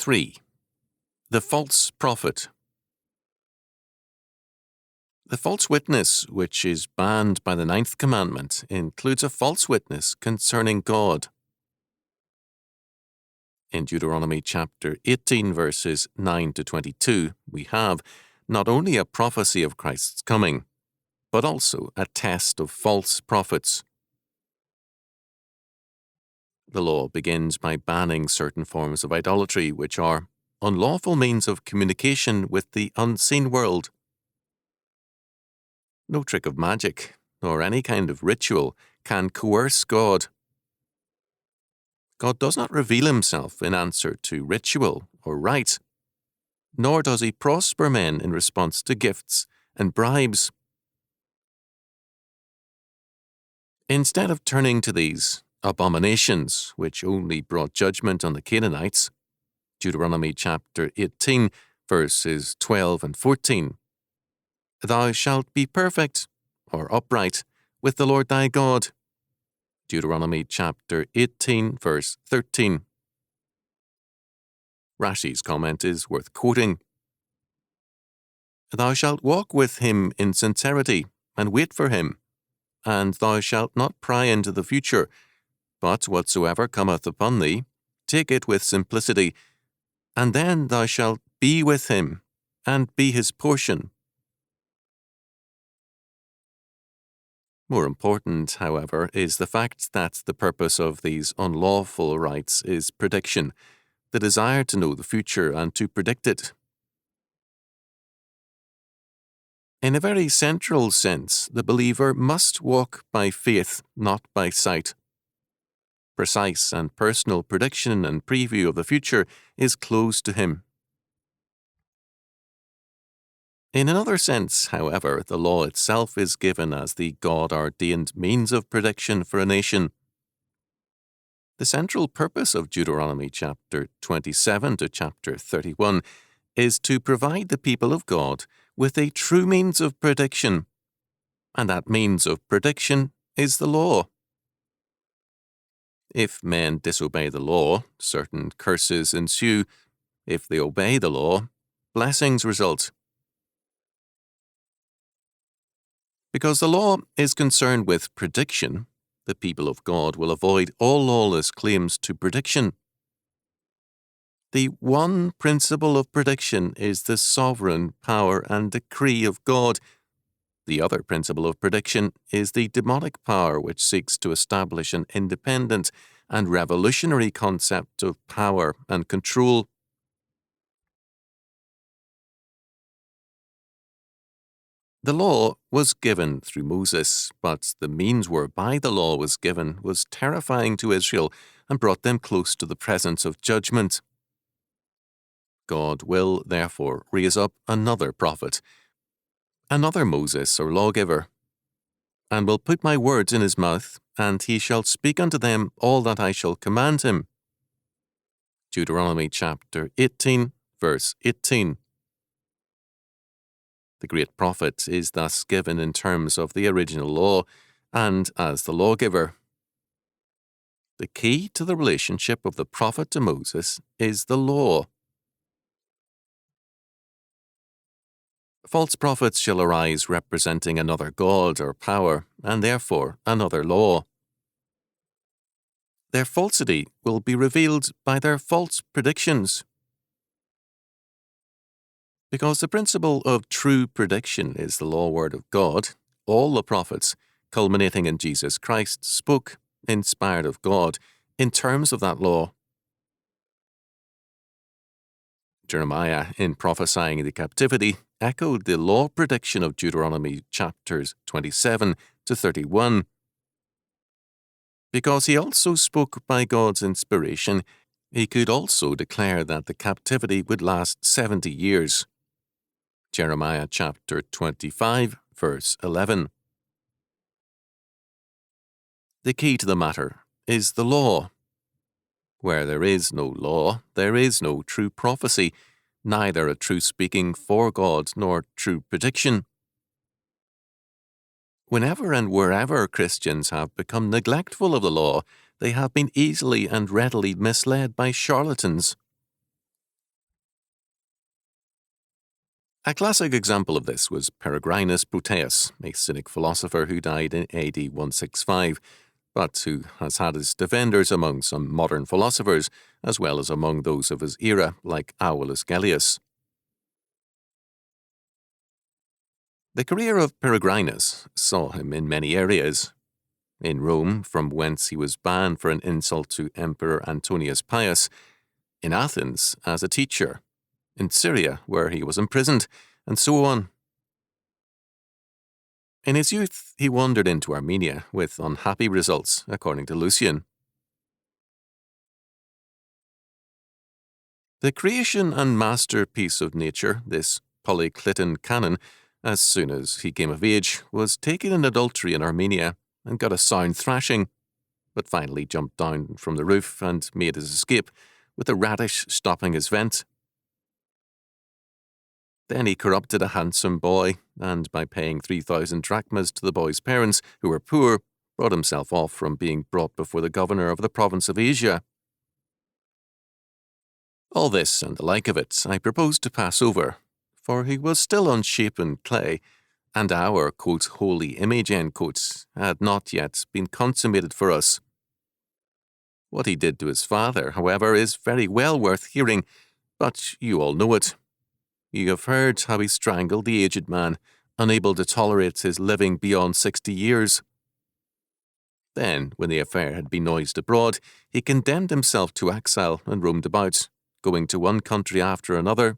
3. The false prophet. The false witness, which is banned by the 9th Commandment, includes a false witness concerning God. In Deuteronomy chapter 18, verses 9 to 22, we have not only a prophecy of Christ's coming, but also a test of false prophets. The law begins by banning certain forms of idolatry, which are unlawful means of communication with the unseen world. No trick of magic, or any kind of ritual, can coerce God. God does not reveal himself in answer to ritual or rite, nor does he prosper men in response to gifts and bribes. Instead of turning to these abominations, which only brought judgment on the Canaanites, Deuteronomy chapter 18, verses 12 and 14, "Thou shalt be perfect," or upright, "with the Lord thy God." Deuteronomy chapter 18, verse 13. Rashi's comment is worth quoting. "Thou shalt walk with him in sincerity, and wait for him, and thou shalt not pry into the future, but whatsoever cometh upon thee, take it with simplicity, and then thou shalt be with him, and be his portion." More important, however, is the fact that the purpose of these unlawful rites is prediction, the desire to know the future and to predict it. In a very central sense, the believer must walk by faith, not by sight. Precise and personal prediction and preview of the future is closed to him. In another sense, however, the law itself is given as the God-ordained means of prediction for a nation. The central purpose of Deuteronomy chapter 27 to chapter 31 is to provide the people of God with a true means of prediction, and that means of prediction is the law. If men disobey the law, certain curses ensue. If they obey the law, blessings result. Because the law is concerned with prediction, the people of God will avoid all lawless claims to prediction. The one principle of prediction is the sovereign power and decree of God. The other principle of prediction is the demonic power which seeks to establish an independent and revolutionary concept of power and control. The law was given through Moses, but the means whereby the law was given was terrifying to Israel and brought them close to the presence of judgment. God will, therefore, raise up another prophet, another Moses or lawgiver, and will put my words in his mouth, and he shall speak unto them all that I shall command him. Deuteronomy chapter 18, verse 18. The great prophet is thus given in terms of the original law and as the lawgiver. The key to the relationship of the prophet to Moses is the law. False prophets shall arise representing another god or power, and therefore another law. Their falsity will be revealed by their false predictions. Because the principle of true prediction is the law word of God, all the prophets, culminating in Jesus Christ, spoke, inspired of God, in terms of that law. Jeremiah, in prophesying the captivity, echoed the law prediction of Deuteronomy chapters 27 to 31. Because he also spoke by God's inspiration, he could also declare that the captivity would last 70 years. Jeremiah chapter 25, verse 11. The key to the matter is the law. Where there is no law, there is no true prophecy, neither a true speaking for God nor true prediction. Whenever and wherever Christians have become neglectful of the law, they have been easily and readily misled by charlatans. A classic example of this was Peregrinus Proteus, a Cynic philosopher who died in AD 165, but who has had his defenders among some modern philosophers, as well as among those of his era, like Aulus Gellius. The career of Peregrinus saw him in many areas. In Rome, from whence he was banned for an insult to Emperor Antonius Pius; in Athens, as a teacher; in Syria, where he was imprisoned, and so on. In his youth, he wandered into Armenia, with unhappy results, according to Lucian. The creation and masterpiece of nature, this Polyclitan canon, as soon as he came of age, was taken in adultery in Armenia and got a sound thrashing, but finally jumped down from the roof and made his escape, with a radish stopping his vent. Then he corrupted a handsome boy, and by paying 3,000 drachmas to the boy's parents, who were poor, brought himself off from being brought before the governor of the province of Asia. All this and the like of it I propose to pass over, for he was still unshapen clay, and our, quote, holy image, end quote, had not yet been consummated for us. What he did to his father, however, is very well worth hearing, but you all know it. You have heard how he strangled the aged man, unable to tolerate his living beyond 60 years. Then, when the affair had been noised abroad, he condemned himself to exile and roamed about, going to one country after another.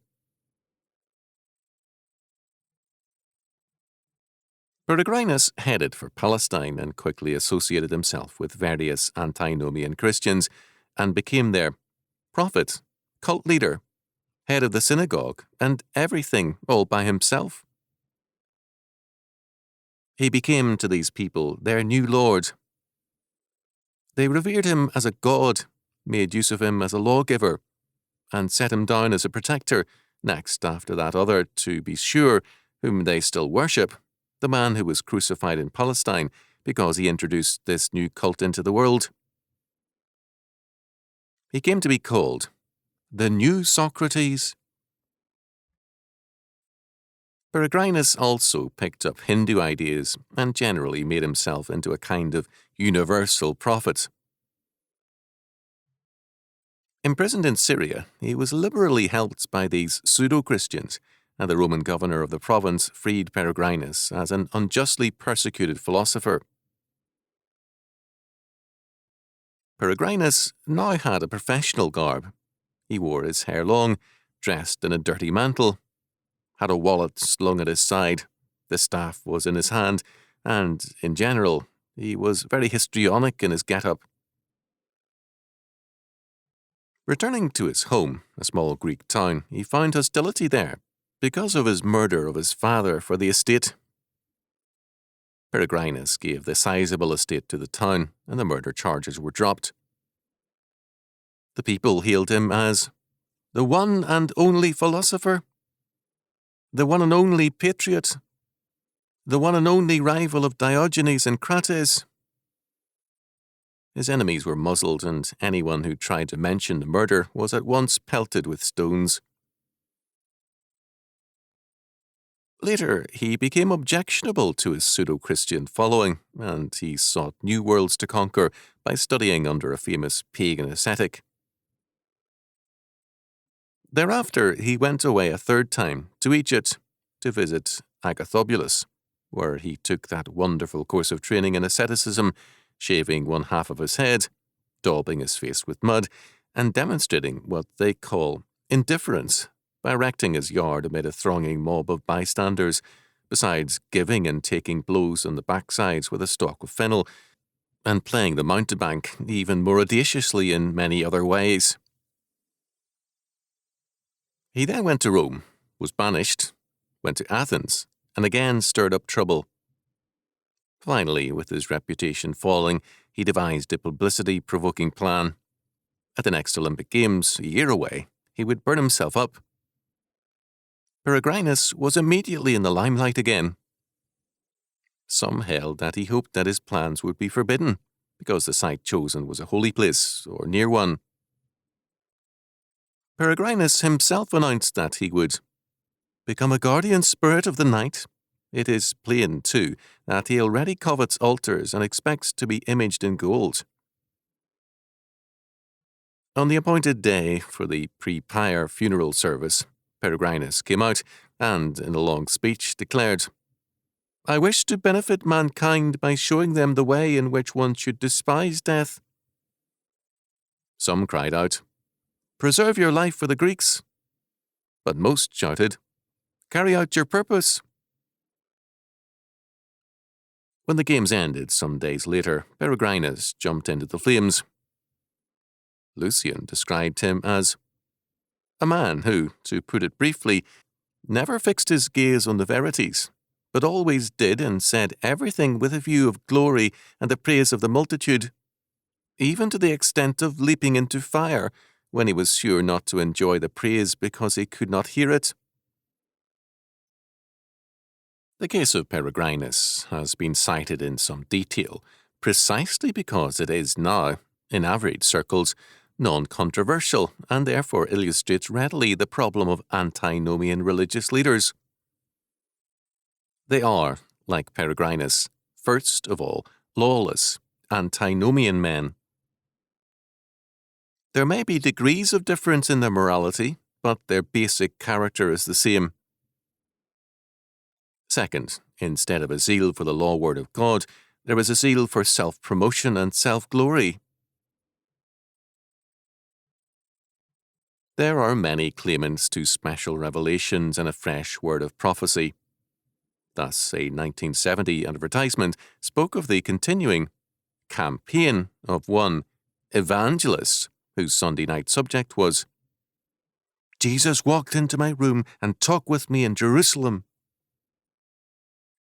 Peregrinus headed for Palestine and quickly associated himself with various antinomian Christians and became their prophet, cult leader, head of the synagogue, and everything all by himself. He became to these people their new lord. They revered him as a god, made use of him as a lawgiver, and set him down as a protector, next after that other, to be sure, whom they still worship, the man who was crucified in Palestine, because he introduced this new cult into the world. He came to be called the new Socrates. Peregrinus also picked up Hindu ideas and generally made himself into a kind of universal prophet. Imprisoned in Syria, he was liberally helped by these pseudo-Christians, and the Roman governor of the province freed Peregrinus as an unjustly persecuted philosopher. Peregrinus now had a professional garb. He wore his hair long, dressed in a dirty mantle, had a wallet slung at his side, the staff was in his hand, and, in general, he was very histrionic in his get-up. Returning to his home, a small Greek town, he found hostility there, because of his murder of his father for the estate. Peregrinus gave the sizable estate to the town, and the murder charges were dropped. The people hailed him as the one and only philosopher, the one and only patriot, the one and only rival of Diogenes and Crates. His enemies were muzzled, and anyone who tried to mention the murder was at once pelted with stones. Later, he became objectionable to his pseudo-Christian following, and he sought new worlds to conquer by studying under a famous pagan ascetic. Thereafter, he went away a third time to Egypt to visit Agathobulus, where he took that wonderful course of training in asceticism, shaving one half of his head, daubing his face with mud, and demonstrating what they call indifference by erecting his yard amid a thronging mob of bystanders, besides giving and taking blows on the backsides with a stalk of fennel, and playing the mountebank even more audaciously in many other ways. He then went to Rome, was banished, went to Athens, and again stirred up trouble. Finally, with his reputation falling, he devised a publicity-provoking plan. At the next Olympic Games, a year away, he would burn himself up. Peregrinus was immediately in the limelight again. Some held that he hoped that his plans would be forbidden, because the site chosen was a holy place, or near one. Peregrinus himself announced that he would become a guardian spirit of the night. It is plain, too, that he already covets altars and expects to be imaged in gold. On the appointed day for the pre-pyre funeral service, Peregrinus came out and, in a long speech, declared, "I wish to benefit mankind by showing them the way in which one should despise death." Some cried out, "Preserve your life for the Greeks." But most shouted, "Carry out your purpose." When the games ended some days later, Peregrinus jumped into the flames. Lucian described him as a man who, to put it briefly, never fixed his gaze on the verities, but always did and said everything with a view of glory and the praise of the multitude, even to the extent of leaping into fire when he was sure not to enjoy the praise because he could not hear it. The case of Peregrinus has been cited in some detail, precisely because it is now, in average circles, non-controversial and therefore illustrates readily the problem of antinomian religious leaders. They are, like Peregrinus, first of all, lawless, antinomian men. There may be degrees of difference in their morality, but their basic character is the same. Second, instead of a zeal for the law word of God, there is a zeal for self-promotion and self-glory. There are many claimants to special revelations and a fresh word of prophecy. Thus, a 1970 advertisement spoke of the continuing campaign of one evangelist whose Sunday night subject was, "Jesus walked into my room and talked with me in Jerusalem."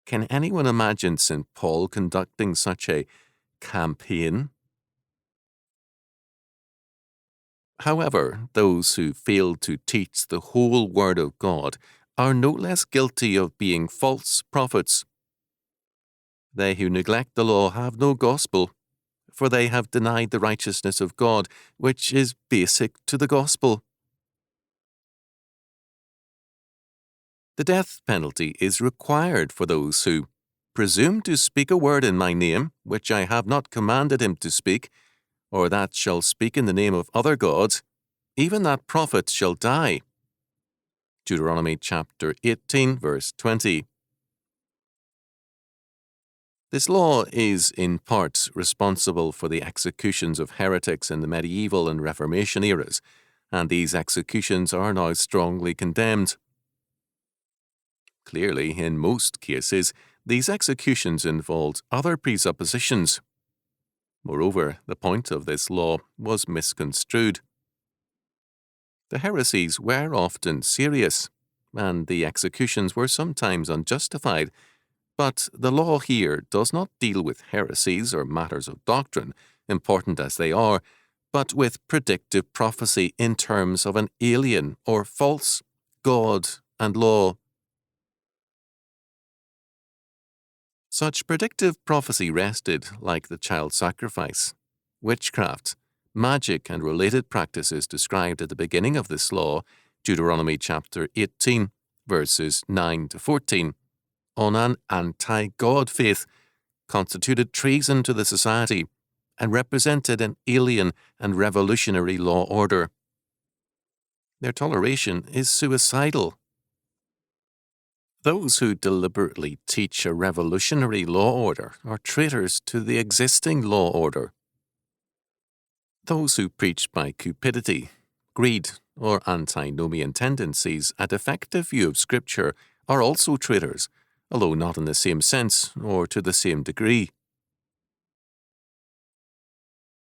Can anyone imagine St. Paul conducting such a campaign? However, those who fail to teach the whole Word of God are no less guilty of being false prophets. They who neglect the law have no gospel, for they have denied the righteousness of God, which is basic to the gospel. The death penalty is required for those who presume to speak a word in my name, which I have not commanded him to speak, or that shall speak in the name of other gods, even that prophet shall die. Deuteronomy chapter 18, verse 20. This law is in part responsible for the executions of heretics in the medieval and Reformation eras, and these executions are now strongly condemned. Clearly, in most cases, these executions involved other presuppositions. Moreover, the point of this law was misconstrued. The heresies were often serious, and the executions were sometimes unjustified, but the law here does not deal with heresies or matters of doctrine, important as they are, but with predictive prophecy in terms of an alien or false God and law. Such predictive prophecy rested, like the child sacrifice, witchcraft, magic and related practices described at the beginning of this law, Deuteronomy chapter 18, verses 9 to 14, on an anti-God faith, constituted treason to the society, and represented an alien and revolutionary law order. Their toleration is suicidal. Those who deliberately teach a revolutionary law order are traitors to the existing law order. Those who preach by cupidity, greed, or antinomian tendencies a defective view of Scripture are also traitors, although not in the same sense or to the same degree.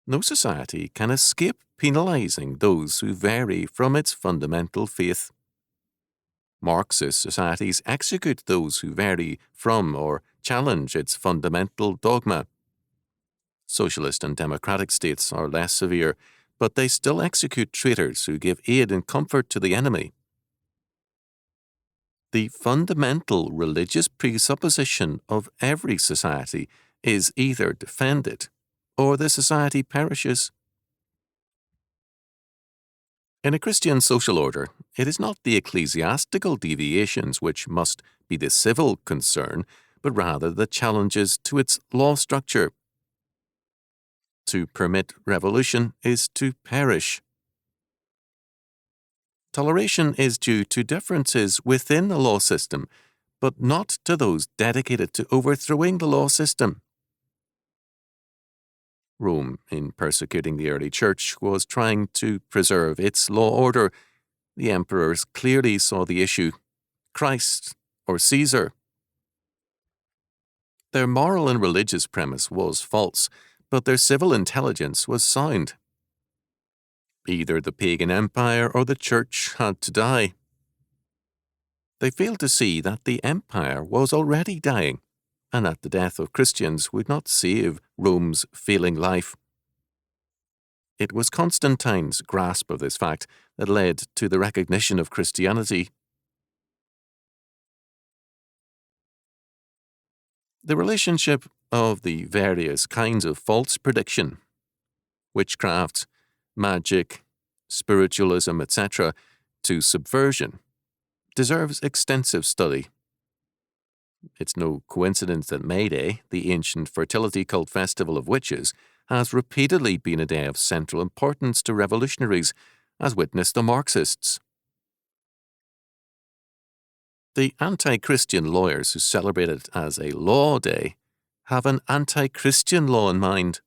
No society can escape penalizing those who vary from its fundamental faith. Marxist societies execute those who vary from or challenge its fundamental dogma. Socialist and democratic states are less severe, but they still execute traitors who give aid and comfort to the enemy. The fundamental religious presupposition of every society is either defended or the society perishes. In a Christian social order, it is not the ecclesiastical deviations which must be the civil concern, but rather the challenges to its law structure. To permit revolution is to perish. Toleration is due to differences within the law system, but not to those dedicated to overthrowing the law system. Rome, in persecuting the early church, was trying to preserve its law order. The emperors clearly saw the issue: Christ or Caesar. Their moral and religious premise was false, but their civil intelligence was sound. Either the pagan empire or the church had to die. They failed to see that the empire was already dying, and that the death of Christians would not save Rome's failing life. It was Constantine's grasp of this fact that led to the recognition of Christianity. The relationship of the various kinds of false prediction, witchcraft, magic, spiritualism, etc., to subversion, deserves extensive study. It's no coincidence that May Day, the ancient fertility cult festival of witches, has repeatedly been a day of central importance to revolutionaries, as witnessed the Marxists. The anti-Christian lawyers who celebrate it as a law day have an anti-Christian law in mind.